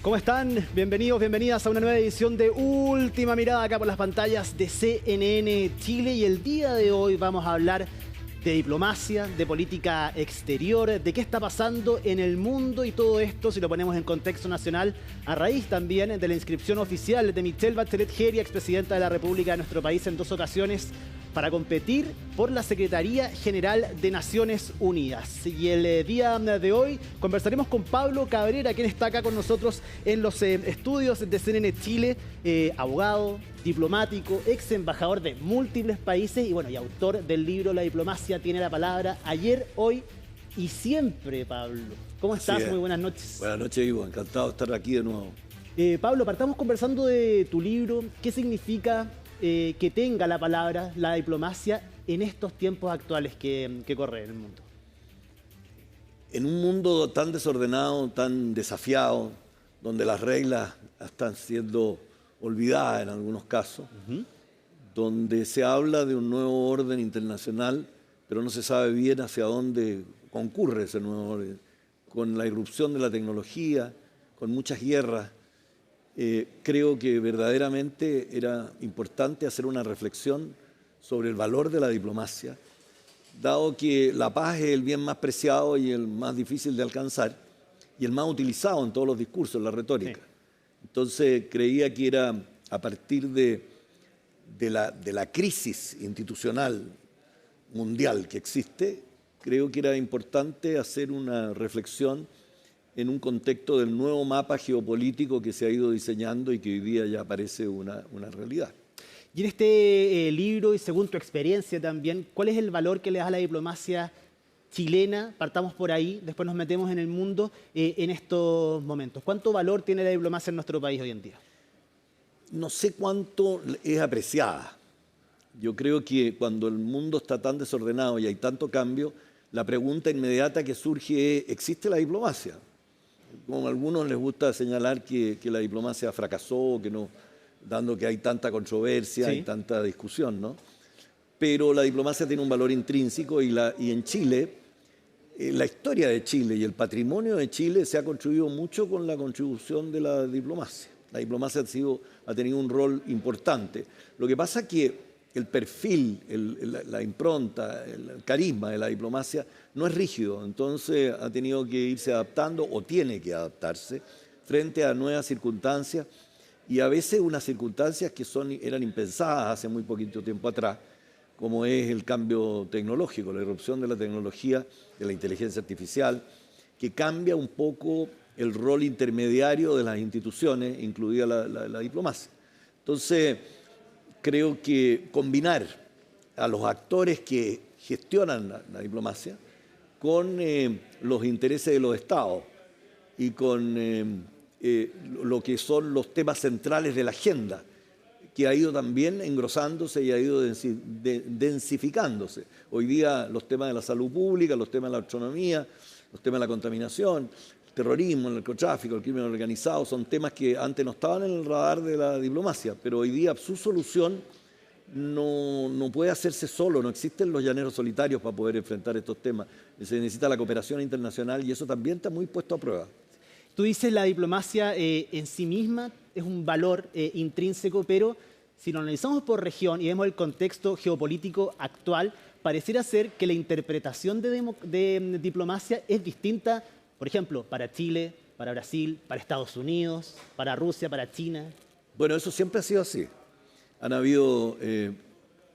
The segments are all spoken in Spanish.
¿Cómo están? Bienvenidos, bienvenidas a una nueva edición de Última Mirada acá por las pantallas de CNN Chile. Y el día de hoy vamos a hablar de diplomacia, de política exterior, de qué está pasando en el mundo y todo esto, si lo ponemos en contexto nacional, a raíz también de la inscripción oficial de Michelle Bachelet Geri, expresidenta de la República de nuestro país en 2 ocasiones, para competir por la Secretaría General de Naciones Unidas. Y el día de hoy conversaremos con Pablo Cabrera, quien está acá con nosotros en los estudios de CNN Chile, abogado, diplomático, ex embajador de múltiples países y bueno, y autor del libro La diplomacia tiene la palabra. Ayer, hoy y siempre, Pablo. ¿Cómo estás? Muy buenas noches. Buenas noches, Ivo. Encantado de estar aquí de nuevo. Pablo, partamos conversando de tu libro. ¿Qué significa que tenga la palabra, la diplomacia, en estos tiempos actuales que corren en el mundo? En un mundo tan desordenado, tan desafiado, donde las reglas están siendo olvidadas en algunos casos, donde se habla de un nuevo orden internacional, pero no se sabe bien hacia dónde concurre ese nuevo orden, con la irrupción de la tecnología, con muchas guerras. Creo que verdaderamente era importante hacer una reflexión sobre el valor de la diplomacia, dado que la paz es el bien más preciado y el más difícil de alcanzar y el más utilizado en todos los discursos, en la retórica. Sí. Entonces creía que era a partir de la crisis institucional mundial que existe, creo que era importante hacer una reflexión en un contexto del nuevo mapa geopolítico que se ha ido diseñando y que hoy día ya parece una realidad. Y en este libro, y según tu experiencia también, ¿cuál es el valor que le das a la diplomacia chilena? Partamos por ahí, después nos metemos en el mundo en estos momentos. ¿Cuánto valor tiene la diplomacia en nuestro país hoy en día? No sé cuánto es apreciada. Yo creo que cuando el mundo está tan desordenado y hay tanto cambio, la pregunta inmediata que surge es, ¿existe la diplomacia? Como a algunos les gusta señalar que la diplomacia fracasó, que no, dando que hay tanta controversia y tanta discusión, ¿no? Pero la diplomacia tiene un valor intrínseco y en Chile, la historia de Chile y el patrimonio de Chile se ha construido mucho con la contribución de la diplomacia. La diplomacia ha tenido un rol importante. Lo que pasa es que el perfil, la impronta, el carisma de la diplomacia no es rígido, entonces ha tenido que irse adaptando o tiene que adaptarse frente a nuevas circunstancias y a veces unas circunstancias que eran impensadas hace muy poquito tiempo atrás, como es el cambio tecnológico, la irrupción de la tecnología, de la inteligencia artificial, que cambia un poco el rol intermediario de las instituciones, incluida la diplomacia. Entonces, creo que combinar a los actores que gestionan la diplomacia con los intereses de los estados y con lo que son los temas centrales de la agenda, que ha ido también engrosándose y ha ido densificándose. Hoy día los temas de la salud pública, los temas de la autonomía, los temas de la contaminación, el terrorismo, el narcotráfico, el crimen organizado, son temas que antes no estaban en el radar de la diplomacia, pero hoy día su solución no puede hacerse solo, no existen los llaneros solitarios para poder enfrentar estos temas. Se necesita la cooperación internacional y eso también está muy puesto a prueba. Tú dices la diplomacia en sí misma es un valor intrínseco, pero si lo analizamos por región y vemos el contexto geopolítico actual, pareciera ser que la interpretación de diplomacia es distinta, por ejemplo, para Chile, para Brasil, para Estados Unidos, para Rusia, para China. Bueno, eso siempre ha sido así. Han habido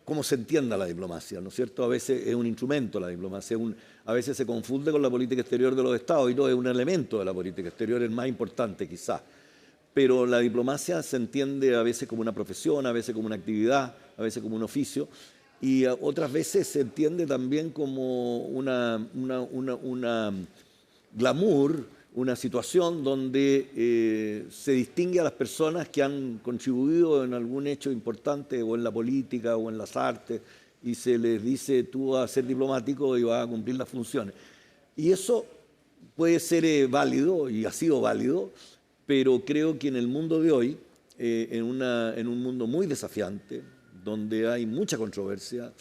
cómo se entienda la diplomacia, ¿no es cierto? A veces es un instrumento la diplomacia, a veces se confunde con la política exterior de los estados y no es un elemento de la política exterior, el más importante quizás. Pero la diplomacia se entiende a veces como una profesión, a veces como una actividad, a veces como un oficio y otras veces se entiende también como una glamour, una situación donde se distingue a las personas que han contribuido en algún hecho importante o en la política o en las artes y se les dice tú vas a ser diplomático y vas a cumplir las funciones. Y eso puede ser válido y ha sido válido, pero creo que en el mundo de hoy, en un mundo muy desafiante, donde hay mucha controversia,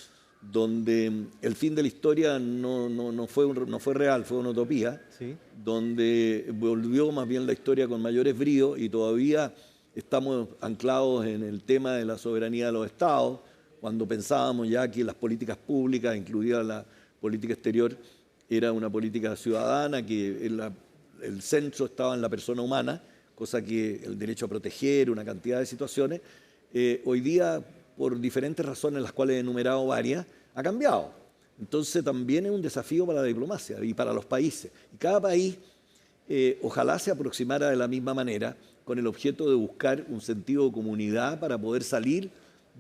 donde el fin de la historia no fue real, fue una utopía, Sí. donde volvió más bien la historia con mayores bríos y todavía estamos anclados en el tema de la soberanía de los estados, cuando pensábamos ya que las políticas públicas, incluida la política exterior, era una política ciudadana, que el centro estaba en la persona humana, cosa que el derecho a proteger, una cantidad de situaciones, hoy día, por diferentes razones, las cuales he enumerado varias, ha cambiado. Entonces también es un desafío para la diplomacia y para los países. Y cada país ojalá se aproximara de la misma manera, con el objeto de buscar un sentido de comunidad para poder salir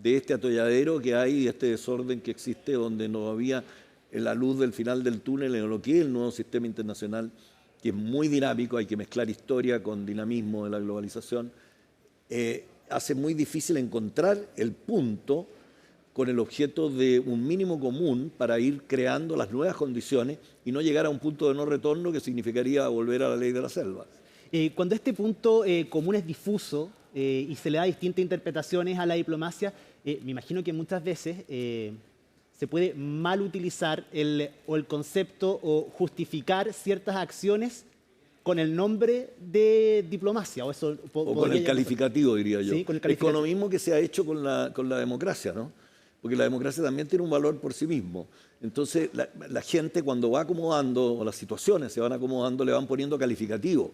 de este atolladero que hay, de este desorden que existe, donde no había la luz del final del túnel en lo que es el nuevo sistema internacional, que es muy dinámico, hay que mezclar historia con dinamismo de la globalización, hace muy difícil encontrar el punto con el objeto de un mínimo común para ir creando las nuevas condiciones y no llegar a un punto de no retorno que significaría volver a la ley de la selva. Cuando este punto común es difuso y se le da distintas interpretaciones a la diplomacia, me imagino que muchas veces se puede mal utilizar el concepto o justificar ciertas acciones con el nombre de diplomacia. O con el calificativo, diría yo. Sí, con el calificativo. Es con lo mismo que se ha hecho con la democracia, ¿no? Porque la democracia también tiene un valor por sí mismo. Entonces, la gente cuando va acomodando, o las situaciones se van acomodando, le van poniendo calificativos.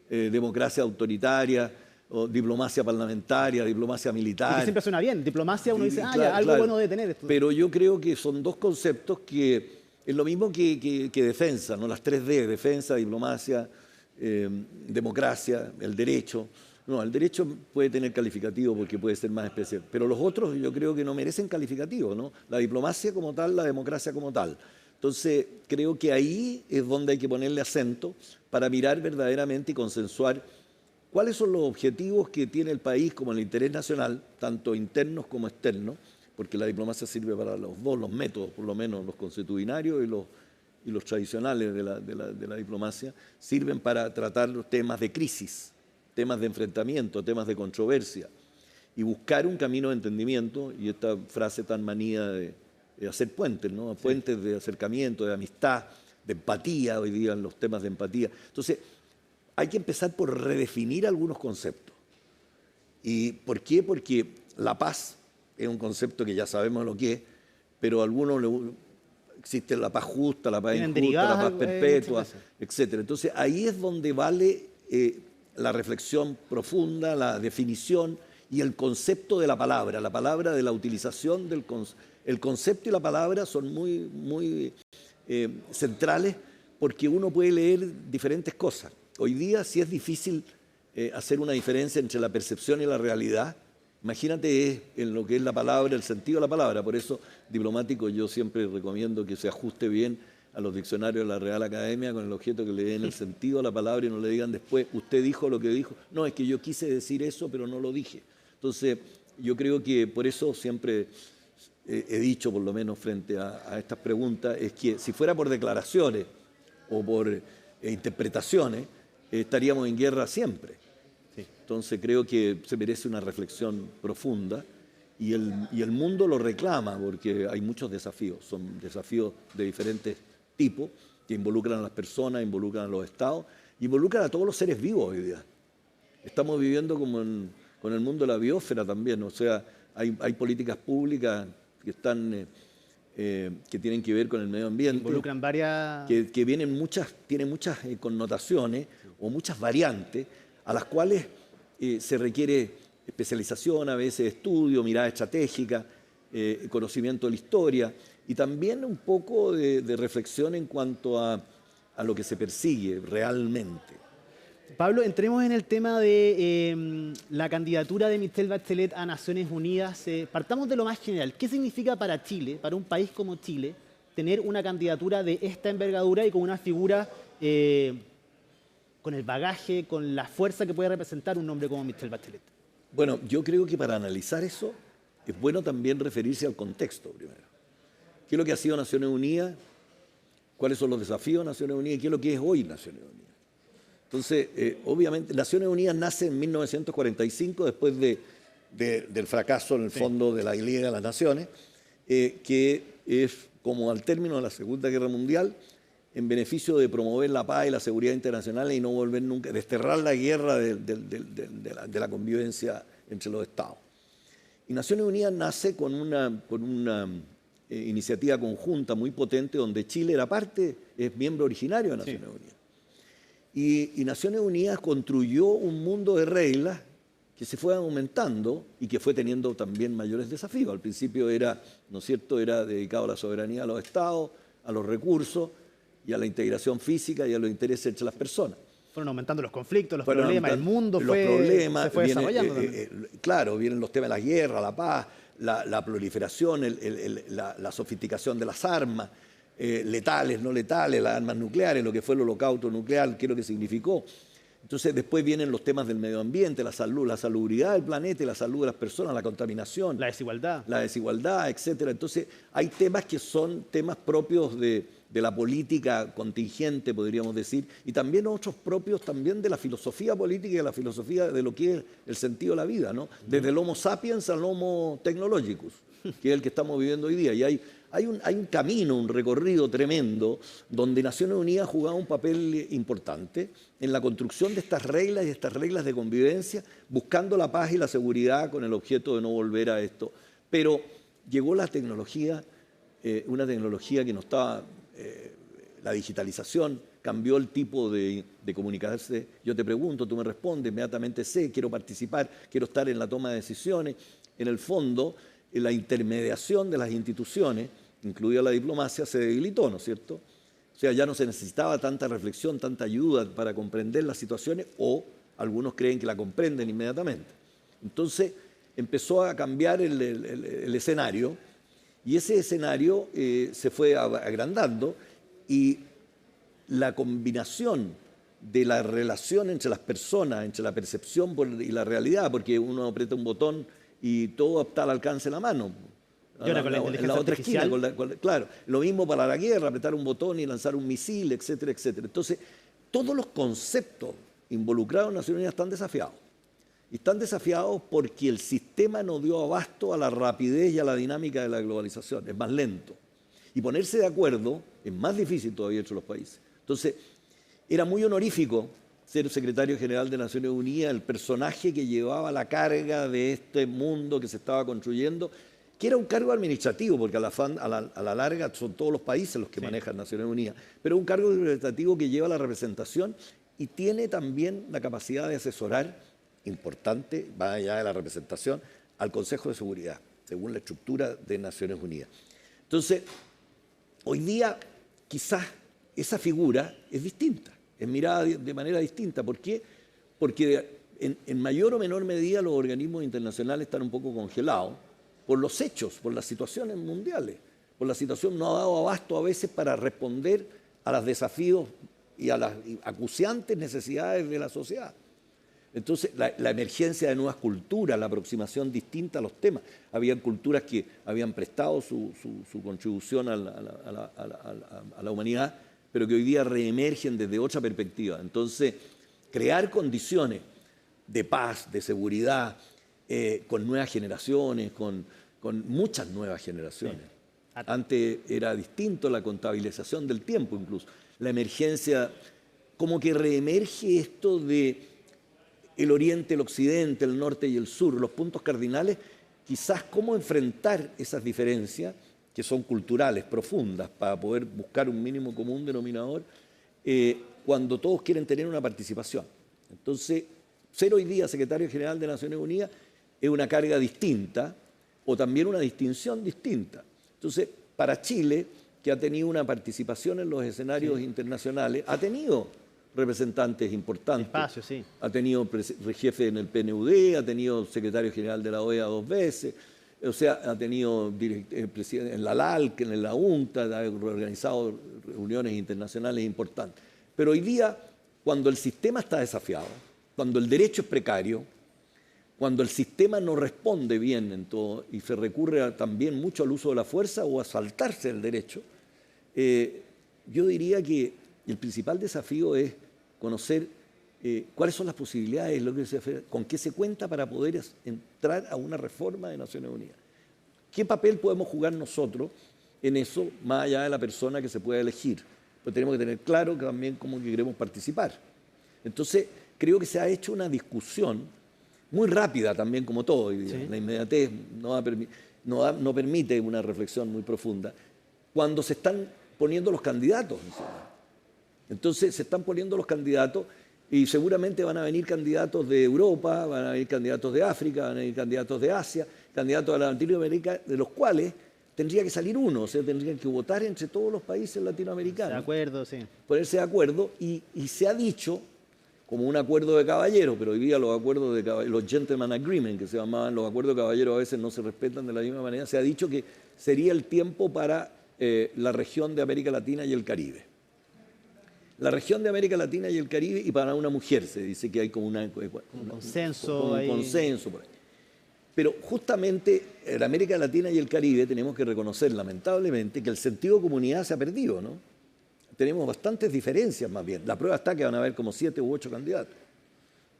Democracia autoritaria, o diplomacia parlamentaria, diplomacia militar. Y que siempre suena bien. Diplomacia, uno dice, Claro, ya, algo claro. bueno debe tener esto. Pero yo creo que son dos conceptos que es lo mismo que defensa, ¿no? Las 3D, defensa, diplomacia, democracia, el derecho. No, el derecho puede tener calificativo porque puede ser más especial, pero los otros yo creo que no merecen calificativo, ¿no? La diplomacia como tal, la democracia como tal. Entonces, creo que ahí es donde hay que ponerle acento para mirar verdaderamente y consensuar cuáles son los objetivos que tiene el país como el interés nacional, tanto internos como externos, porque la diplomacia sirve para los dos, los métodos, por lo menos los consuetudinarios y los tradicionales de la diplomacia, sirven para tratar los temas de crisis, temas de enfrentamiento, temas de controversia, y buscar un camino de entendimiento, y esta frase tan manía de hacer puentes, ¿no? Puentes de acercamiento, de amistad, de empatía, hoy día en los temas de empatía. Entonces, hay que empezar por redefinir algunos conceptos. ¿Y por qué? Porque la paz es un concepto que ya sabemos lo que es, pero a algunos existe la paz justa, la paz injusta, la paz perpetua, etc. Entonces, ahí es donde vale la reflexión profunda, la definición y el concepto de la palabra de la utilización del el concepto y la palabra son muy centrales, porque uno puede leer diferentes cosas. Hoy día sí es difícil hacer una diferencia entre la percepción y la realidad. Imagínate en lo que es la palabra, el sentido de la palabra. Por eso, diplomático, yo siempre recomiendo que se ajuste bien a los diccionarios de la Real Academia con el objeto que le den el sentido a la palabra y no le digan después, usted dijo lo que dijo. No, es que yo quise decir eso, pero no lo dije. Entonces, yo creo que por eso siempre he dicho, por lo menos frente a estas preguntas, es que si fuera por declaraciones o por interpretaciones, estaríamos en guerra siempre. Sí. Entonces creo que se merece una reflexión profunda y el mundo lo reclama porque hay muchos desafíos, son desafíos de diferentes tipos que involucran a las personas, involucran a los estados, involucran a todos los seres vivos hoy día. Estamos viviendo como con el mundo de la biosfera también, o sea, hay políticas públicas que están que tienen que ver con el medio ambiente. Involucran varias... Que tienen muchas connotaciones o muchas variantes a las cuales se requiere especialización, a veces estudio, mirada estratégica, conocimiento de la historia y también un poco de reflexión en cuanto a lo que se persigue realmente. Pablo, entremos en el tema de la candidatura de Michelle Bachelet a Naciones Unidas. Partamos de lo más general. ¿Qué significa para Chile, para un país como Chile, tener una candidatura de esta envergadura y con una figura con el bagaje, con la fuerza que puede representar un nombre como Michelle Bachelet? Bueno, yo creo que para analizar eso es bueno también referirse al contexto primero. ¿Qué es lo que ha sido Naciones Unidas? ¿Cuáles son los desafíos de Naciones Unidas? ¿Qué es lo que es hoy Naciones Unidas? Entonces, obviamente, Naciones Unidas nace en 1945, después del fracaso, en el fondo, de la Liga de las Naciones, que es como al término de la Segunda Guerra Mundial, en beneficio de promover la paz y la seguridad internacional y no volver nunca, desterrar la guerra de la convivencia entre los estados. Y Naciones Unidas nace con una iniciativa conjunta muy potente donde Chile era parte, es miembro originario de Naciones Unidas. Y Naciones Unidas construyó un mundo de reglas que se fue aumentando y que fue teniendo también mayores desafíos. Al principio era, ¿no es cierto?, era dedicado a la soberanía de los estados, a los recursos y a la integración física y a los intereses entre las personas. Fueron aumentando los conflictos, los problemas, el mundo se fue desarrollando. Claro, vienen los temas de la guerra, la paz, la proliferación, la sofisticación de las armas, letales, no letales, las armas nucleares, lo que fue el holocausto nuclear, qué es lo que significó. Entonces después vienen los temas del medio ambiente, la salud, la salubridad del planeta y la salud de las personas, la contaminación. La desigualdad, etcétera. Entonces hay temas que son temas propios de la política contingente, podríamos decir, y también otros propios también de la filosofía política y de la filosofía de lo que es el sentido de la vida, ¿no? Desde el Homo sapiens al Homo technologicus, que es el que estamos viviendo hoy día. Y hay un camino, un recorrido tremendo donde Naciones Unidas ha jugado un papel importante en la construcción de estas reglas y estas reglas de convivencia, buscando la paz y la seguridad con el objeto de no volver a esto. Pero llegó la tecnología, una tecnología que no estaba, la digitalización cambió el tipo de comunicarse. Yo te pregunto, tú me respondes, inmediatamente sé, quiero participar, quiero estar en la toma de decisiones. En el fondo, la intermediación de las instituciones, incluida la diplomacia, se debilitó, ¿no es cierto? O sea, ya no se necesitaba tanta reflexión, tanta ayuda para comprender las situaciones, o algunos creen que la comprenden inmediatamente. Entonces empezó a cambiar el escenario, y ese escenario se fue agrandando, y la combinación de la relación entre las personas, entre la percepción y la realidad, porque uno aprieta un botón y todo está al alcance de la mano. Y ahora con la inteligencia artificial. Claro, lo mismo para la guerra, apretar un botón y lanzar un misil, etcétera, etcétera. Entonces, todos los conceptos involucrados en Naciones Unidas están desafiados. Y están desafiados porque el sistema no dio abasto a la rapidez y a la dinámica de la globalización, es más lento. Y ponerse de acuerdo es más difícil todavía entre los países. Entonces, era muy honorífico ser secretario general de Naciones Unidas, el personaje que llevaba la carga de este mundo que se estaba construyendo, que era un cargo administrativo, porque a la larga son todos los países los que manejan Naciones Unidas, pero un cargo administrativo que lleva la representación y tiene también la capacidad de asesorar, importante, va allá de la representación, al Consejo de Seguridad, según la estructura de Naciones Unidas. Entonces, hoy día quizás esa figura es distinta, es mirada de manera distinta. ¿Por qué? Porque en mayor o menor medida los organismos internacionales están un poco congelados por los hechos, por las situaciones mundiales, por la situación no ha dado abasto a veces para responder a los desafíos y a las acuciantes necesidades de la sociedad. Entonces, la emergencia de nuevas culturas, la aproximación distinta a los temas. Habían culturas que habían prestado su contribución a la humanidad, pero que hoy día reemergen desde otra perspectiva. Entonces, crear condiciones de paz, de seguridad, con nuevas generaciones, con muchas nuevas generaciones. Sí. Antes era distinto la contabilización del tiempo incluso. La emergencia, como que reemerge esto de el oriente, el occidente, el norte y el sur, los puntos cardinales, quizás cómo enfrentar esas diferencias que son culturales, profundas, para poder buscar un mínimo común denominador, cuando todos quieren tener una participación. Entonces, ser hoy día secretario general de Naciones Unidas es una carga distinta o también una distinción distinta. Entonces, para Chile, que ha tenido una participación en los escenarios internacionales, ha tenido representantes importantes. Espacio, sí. Ha tenido jefe en el PNUD, ha tenido secretario general de la OEA 2 veces, o sea, ha tenido presidente en la LALC, en la UNCTAD, ha organizado reuniones internacionales importantes. Pero hoy día, cuando el sistema está desafiado, cuando el derecho es precario, cuando el sistema no responde bien en todo y se recurre también mucho al uso de la fuerza o a saltarse el derecho, yo diría que el principal desafío es conocer cuáles son las posibilidades, con qué se cuenta para poder entrar a una reforma de Naciones Unidas. ¿Qué papel podemos jugar nosotros en eso, más allá de la persona que se pueda elegir? Pero tenemos que tener claro que también cómo que queremos participar. Entonces, creo que se ha hecho una discusión muy rápida también, como todo hoy día. Sí. La inmediatez no permite una reflexión muy profunda. Cuando se están poniendo los candidatos encima. Entonces, se están poniendo los candidatos y seguramente van a venir candidatos de Europa, van a venir candidatos de África, van a venir candidatos de Asia, candidatos de Latinoamérica, de los cuales tendría que salir uno, o sea, tendrían que votar entre todos los países latinoamericanos. De acuerdo, sí. Ponerse de acuerdo y se ha dicho, como un acuerdo de caballeros, pero hoy día los acuerdos de caballeros, los gentleman agreement, que se llamaban los acuerdos de caballeros, a veces no se respetan de la misma manera, se ha dicho que sería el tiempo para la región de América Latina y el Caribe. La región de América Latina y el Caribe, y para una mujer se dice que hay como un consenso. un consenso por ahí. Pero justamente en América Latina y el Caribe tenemos que reconocer, lamentablemente, que el sentido de comunidad se ha perdido, ¿no? Tenemos bastantes diferencias más bien. La prueba está que van a haber como 7 u 8 candidatos.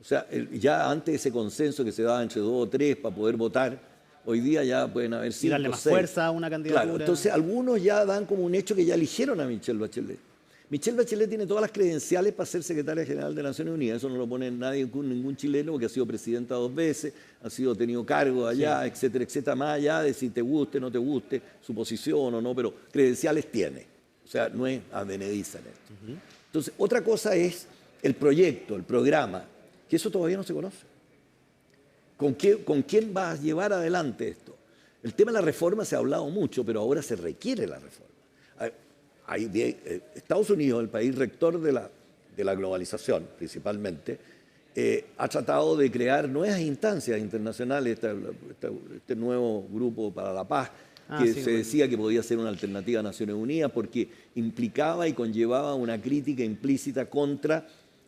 O sea, ya antes ese consenso que se daba entre 2 o 3 para poder votar, hoy día ya pueden haber 5 o 6. Y darle más fuerza a una candidatura. Claro, entonces algunos ya dan como un hecho que ya eligieron a Michelle Bachelet. Michelle Bachelet tiene todas las credenciales para ser secretaria general de Naciones Unidas. Eso no lo pone nadie, ningún chileno, porque ha sido presidenta 2 veces, ha tenido cargo allá, sí, etcétera, etcétera, más allá de si te guste, no te guste, su posición o no, pero credenciales tiene. O sea, no es advenediza en esto. Entonces, otra cosa es el proyecto, el programa, que eso todavía no se conoce. ¿Con quién va a llevar adelante esto? El tema de la reforma se ha hablado mucho, pero ahora se requiere la reforma. Estados Unidos, el país rector de la globalización principalmente, ha tratado de crear nuevas instancias internacionales, este nuevo grupo para la paz, que se decía que podía ser una alternativa a Naciones Unidas porque implicaba y conllevaba una crítica implícita contra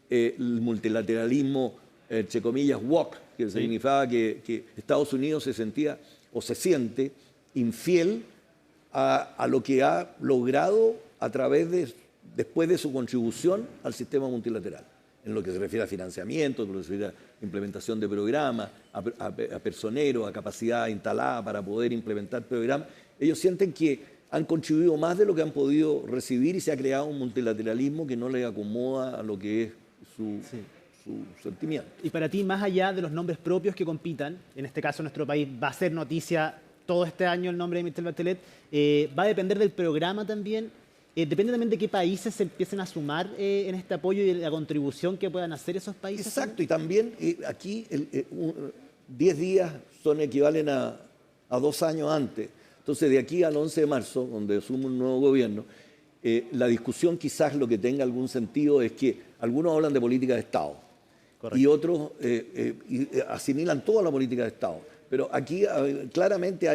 el multilateralismo, entre comillas, woke, que significaba que Estados Unidos se sentía o se siente infiel a lo que ha logrado después de su contribución al sistema multilateral, en lo que se refiere a financiamiento, en lo que se refiere a implementación de programas, a personeros, a capacidad instalada para poder implementar programas. Ellos sienten que han contribuido más de lo que han podido recibir y se ha creado un multilateralismo que no les acomoda a lo que es su sentimiento. Y para ti, más allá de los nombres propios que compitan, en este caso nuestro país va a ser noticia todo este año el nombre de Michelle Bachelet, va a depender del programa también. Depende también de qué países se empiecen a sumar en este apoyo y la contribución que puedan hacer esos países. Exacto, y también aquí 10 días equivalen a 2 años antes. Entonces, de aquí al 11 de marzo, donde asume un nuevo gobierno, la discusión quizás lo que tenga algún sentido es que algunos hablan de política de Estado. Correcto. Y otros asimilan toda la política de Estado. Pero aquí claramente ha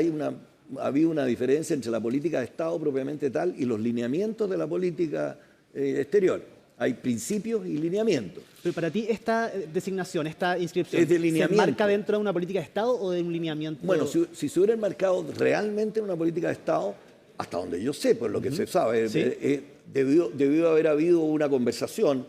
habido una diferencia entre la política de Estado propiamente tal y los lineamientos de la política exterior. Hay principios y lineamientos. Pero para ti, esta designación, esta inscripción, es de lineamiento. ¿Se enmarca dentro de una política de Estado o de un lineamiento? Bueno, si se hubiera enmarcado realmente en una política de Estado, hasta donde yo sé, por lo que se sabe, ¿sí? Debió haber habido una conversación,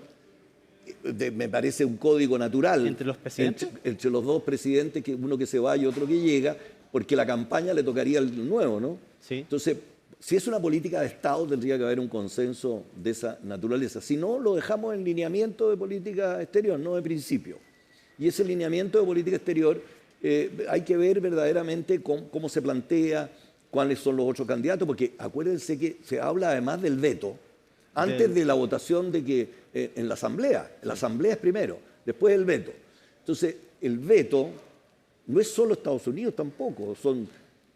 me parece un código natural. ¿Entre los presidentes? Entre los 2 presidentes, uno que se va y otro que llega, porque la campaña le tocaría al nuevo, ¿no? Sí. Entonces, si es una política de Estado, tendría que haber un consenso de esa naturaleza. Si no, lo dejamos en lineamiento de política exterior, no de principio. Y ese lineamiento de política exterior hay que ver verdaderamente cómo se plantea, cuáles son los otros candidatos, porque acuérdense que se habla además del veto, antes de la votación en la Asamblea. La Asamblea es primero, después el veto. Entonces, el veto no es solo Estados Unidos tampoco, son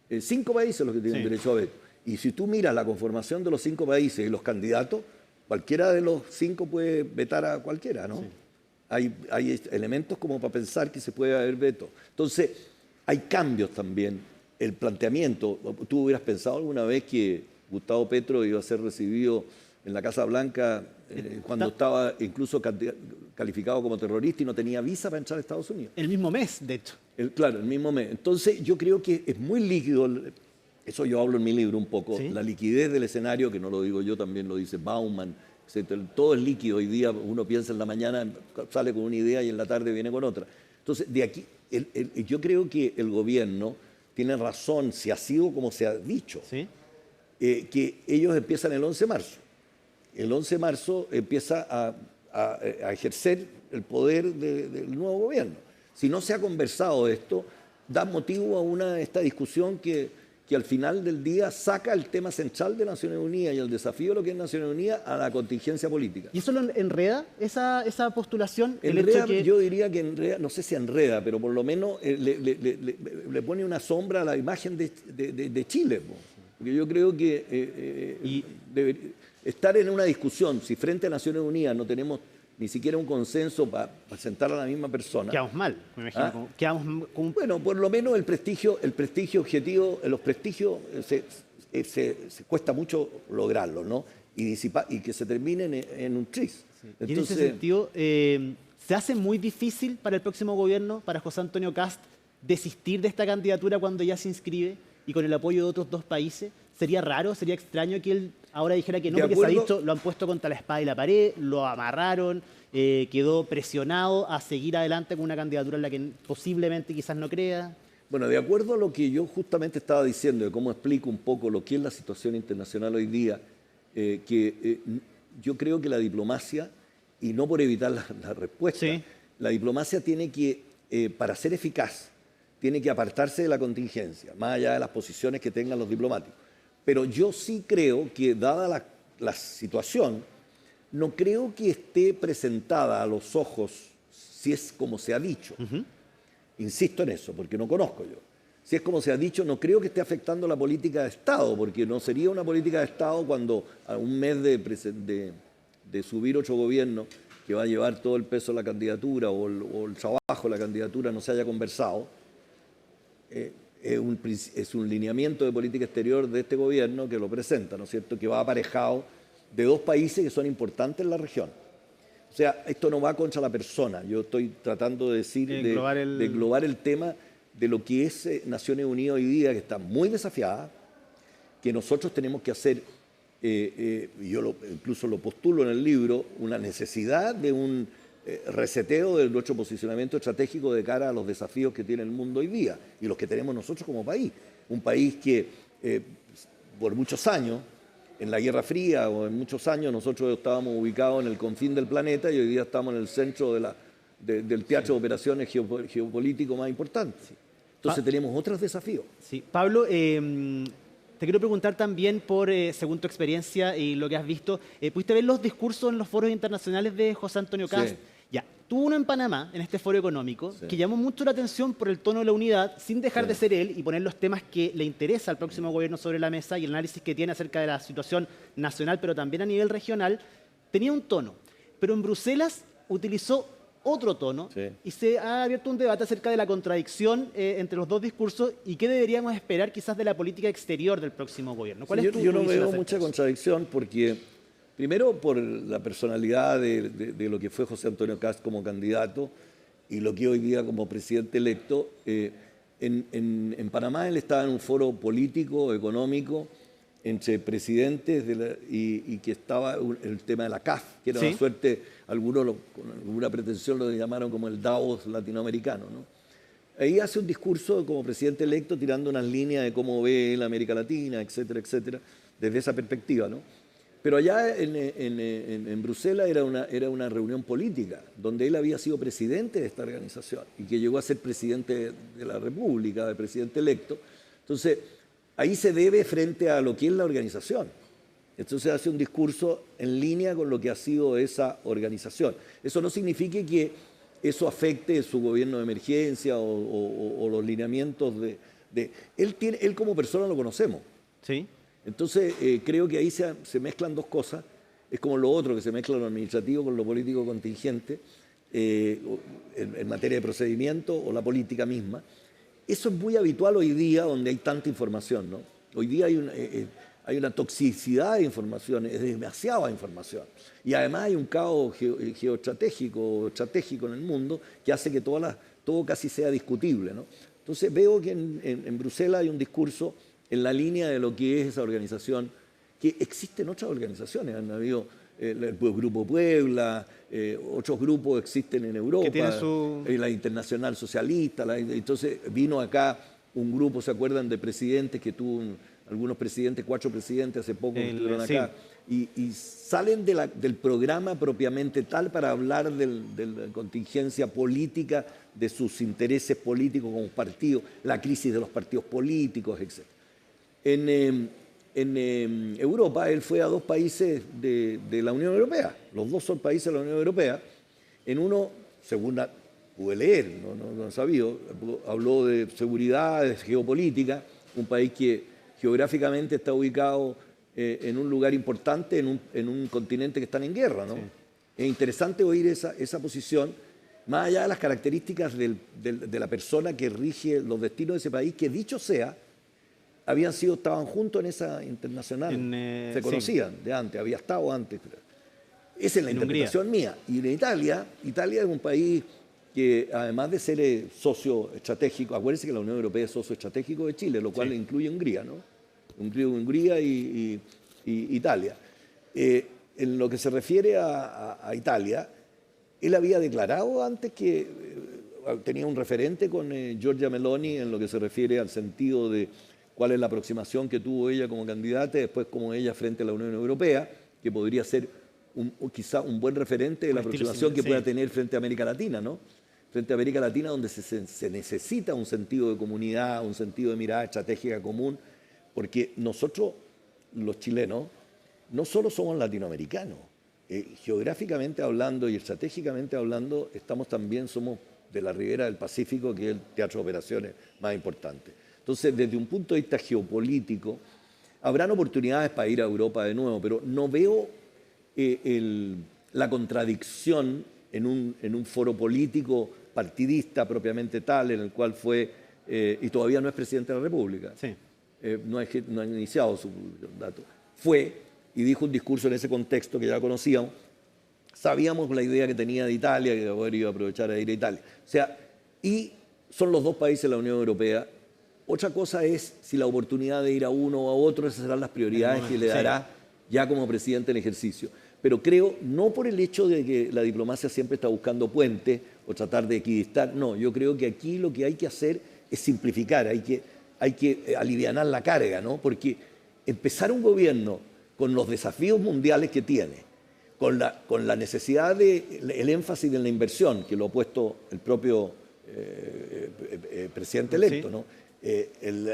5 países los que tienen derecho a veto. Y si tú miras la conformación de los 5 países y los candidatos, cualquiera de los 5 puede vetar a cualquiera, ¿no? Sí. Hay elementos como para pensar que se puede haber veto. Entonces, hay cambios también. El planteamiento, ¿tú hubieras pensado alguna vez que Gustavo Petro iba a ser recibido en la Casa Blanca cuando estaba incluso calificado como terrorista y no tenía visa para entrar a Estados Unidos? El mismo mes, de hecho. Claro, el mismo mes. Entonces, yo creo que es muy líquido, eso yo hablo en mi libro un poco, ¿sí? La liquidez del escenario, que no lo digo yo, también lo dice Bauman, etc. Todo es líquido. Hoy día uno piensa en la mañana, sale con una idea y en la tarde viene con otra. Entonces, de aquí, yo creo que el gobierno tiene razón, si ha sido como se ha dicho, ¿Sí? que ellos empiezan el 11 de marzo. El 11 de marzo empieza a ejercer el poder del nuevo gobierno. Si no se ha conversado esto, da motivo a esta discusión que al final del día saca el tema central de Naciones Unidas y el desafío de lo que es Naciones Unidas a la contingencia política. ¿Y eso lo enreda, esa postulación? Enreda, yo diría que enreda, no sé si enreda, pero por lo menos le pone una sombra a la imagen de Chile. Porque yo creo que estar en una discusión, si frente a Naciones Unidas no tenemos ni siquiera un consenso para sentar a la misma persona. Quedamos mal, me imagino. Quedamos con... Bueno, por lo menos el prestigio objetivo, los prestigios se cuesta mucho lograrlo, ¿no? Y que se terminen en un tris. Sí. Entonces, y en ese sentido, ¿se hace muy difícil para el próximo gobierno, para José Antonio Kast, desistir de esta candidatura cuando ya se inscribe y con el apoyo de otros dos países? ¿Sería raro, sería extraño que él ahora dijera que no? Porque se ha dicho, lo han puesto contra la espada y la pared, lo amarraron, quedó presionado a seguir adelante con una candidatura en la que posiblemente quizás no crea. Bueno, de acuerdo a lo que yo justamente estaba diciendo, de cómo explico un poco lo que es la situación internacional hoy día, yo creo que la diplomacia, y no por evitar la respuesta, sí, la diplomacia tiene que, para ser eficaz, tiene que apartarse de la contingencia, más allá de las posiciones que tengan los diplomáticos. Pero yo sí creo que, dada la situación, no creo que esté presentada a los ojos, si es como se ha dicho. Insisto en eso, porque no conozco yo. Si es como se ha dicho, no creo que esté afectando la política de Estado, porque no sería una política de Estado cuando a un mes de subir otro gobierno que va a llevar todo el peso de la candidatura o el trabajo de la candidatura no se haya conversado. Es un lineamiento de política exterior de este gobierno que lo presenta, ¿no es cierto?, que va aparejado de dos países que son importantes en la región. O sea, esto no va contra la persona. Yo estoy tratando de decir, de englobar el tema de lo que es Naciones Unidas hoy día, que está muy desafiada, que nosotros tenemos que hacer, yo incluso lo postulo en el libro, una necesidad de un reseteo de nuestro posicionamiento estratégico de cara a los desafíos que tiene el mundo hoy día y los que tenemos nosotros como país. Un país que por muchos años, en la Guerra Fría o en muchos años, nosotros estábamos ubicados en el confín del planeta y hoy día estamos en el centro del teatro de operaciones geopolítico más importante. Entonces tenemos otros desafíos. Sí. Pablo, te quiero preguntar también por, según tu experiencia y lo que has visto, ¿pudiste ver los discursos en los foros internacionales de José Antonio Kast? Sí. Ya, tuvo uno en Panamá, en este foro económico, sí, que llamó mucho la atención por el tono de la unidad, sin dejar de ser él y poner los temas que le interesa al próximo gobierno sobre la mesa y el análisis que tiene acerca de la situación nacional, pero también a nivel regional. Tenía un tono, pero en Bruselas utilizó otro tono, sí, y se ha abierto un debate acerca de la contradicción entre los dos discursos y qué deberíamos esperar quizás de la política exterior del próximo gobierno. ¿Cuál es tu yo no veo mucha contradicción porque, primero, por la personalidad de lo que fue José Antonio Kast como candidato y lo que hoy día como presidente electo. En Panamá él estaba en un foro político, económico, entre presidentes y que estaba el tema de la CAF, que era, ¿sí?, una suerte, algunos con alguna pretensión lo llamaron como el Davos latinoamericano, ¿no? Ahí hace un discurso como presidente electo tirando unas líneas de cómo ve la América Latina, etcétera, etcétera, desde esa perspectiva, ¿no? Pero allá en Bruselas era una reunión política, donde él había sido presidente de esta organización y que llegó a ser presidente de la República, de presidente electo. Entonces, ahí se debe frente a lo que es la organización. Entonces hace un discurso en línea con lo que ha sido esa organización. Eso no significa que eso afecte su gobierno de emergencia o los lineamientos Él como persona lo conocemos. Sí. Entonces creo que ahí se mezclan dos cosas. Es como lo otro, que se mezcla lo administrativo con lo político contingente, en materia de procedimiento o la política misma. Eso es muy habitual hoy día donde hay tanta información, ¿no? Hoy día hay una toxicidad de información, es demasiada información. Y además hay un caos geoestratégico, estratégico en el mundo que hace que todo casi sea discutible, ¿no? Entonces veo que en Bruselas hay un discurso en la línea de lo que es esa organización, que existen otras organizaciones, han habido el Grupo Puebla, otros grupos existen en Europa, la Internacional Socialista, entonces vino acá un grupo, ¿se acuerdan de presidentes que tuvo algunos presidentes, 4 presidentes hace poco que estuvieron acá? Sí. Y salen del programa propiamente tal para hablar de la contingencia política, de sus intereses políticos como partido, la crisis de los partidos políticos, etc. En Europa, él fue a 2 países de la Unión Europea. Los 2 son países de la Unión Europea. En uno, según pude leer, no sabía, habló de seguridad, de geopolítica, un país que geográficamente está ubicado en un lugar importante, en un continente que están en guerra, ¿no? Sí. Es interesante oír esa posición, más allá de las características de la persona que rige los destinos de ese país, que dicho sea, estaban juntos en esa internacional, se conocían de antes, había estado antes. Esa es la interpretación mía. Y en Italia es un país que además de ser socio estratégico, acuérdense que la Unión Europea es socio estratégico de Chile, lo cual incluye Hungría, ¿no? Hungría y Italia. En lo que se refiere a Italia, él había declarado antes que tenía un referente con Giorgia Meloni en lo que se refiere al sentido de cuál es la aproximación que tuvo ella como candidata, después como ella frente a la Unión Europea, que podría ser quizá un buen referente de la aproximación que pueda tener frente a América Latina, ¿no? Frente a América Latina, donde se necesita un sentido de comunidad, un sentido de mirada estratégica común, porque nosotros, los chilenos, no solo somos latinoamericanos, geográficamente hablando y estratégicamente hablando, somos de la ribera del Pacífico, que es el teatro de operaciones más importante. Entonces, desde un punto de vista geopolítico, habrán oportunidades para ir a Europa de nuevo, pero no veo la contradicción en un foro político partidista propiamente tal, en el cual fue, y todavía no es presidente de la República, no ha iniciado su mandato, fue y dijo un discurso en ese contexto que ya conocíamos, sabíamos la idea que tenía de Italia, que haber ido a aprovechar a ir a Italia. O sea, y son los 2 países de la Unión Europea. Otra cosa es si la oportunidad de ir a uno o a otro, esas serán las prioridades que le dará ya como presidente en ejercicio. Pero creo, no por el hecho de que la diplomacia siempre está buscando puentes o tratar de equidistar, no, yo creo que aquí lo que hay que hacer es simplificar, hay que alivianar la carga, ¿no? Porque empezar un gobierno con los desafíos mundiales que tiene, con la necesidad el énfasis de la inversión, que lo ha puesto el propio presidente electo, ¿no?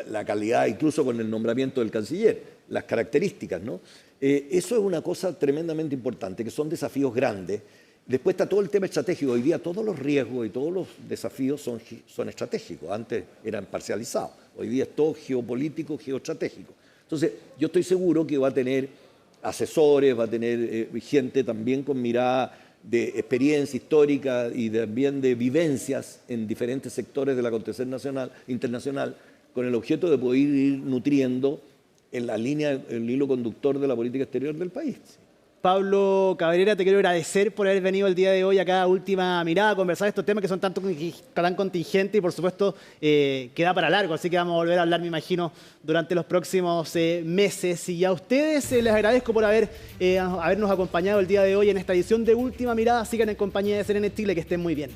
La calidad, incluso con el nombramiento del canciller, las características, ¿no? Eso es una cosa tremendamente importante, que son desafíos grandes. Después está todo el tema estratégico. Hoy día todos los riesgos y todos los desafíos son estratégicos. Antes eran parcializados. Hoy día es todo geopolítico, geoestratégico. Entonces, yo estoy seguro que va a tener asesores, va a tener gente también con mirada de experiencia histórica y también de vivencias en diferentes sectores del acontecer internacional, con el objeto de poder ir nutriendo en la línea, el hilo conductor de la política exterior del país. Pablo Cabrera, te quiero agradecer por haber venido el día de hoy acá a Última Mirada a conversar de estos temas que son tan contingentes y por supuesto queda para largo, así que vamos a volver a hablar, me imagino, durante los próximos meses. Y a ustedes les agradezco por habernos acompañado el día de hoy en esta edición de Última Mirada. Sigan en compañía de CNN Chile, que estén muy bien.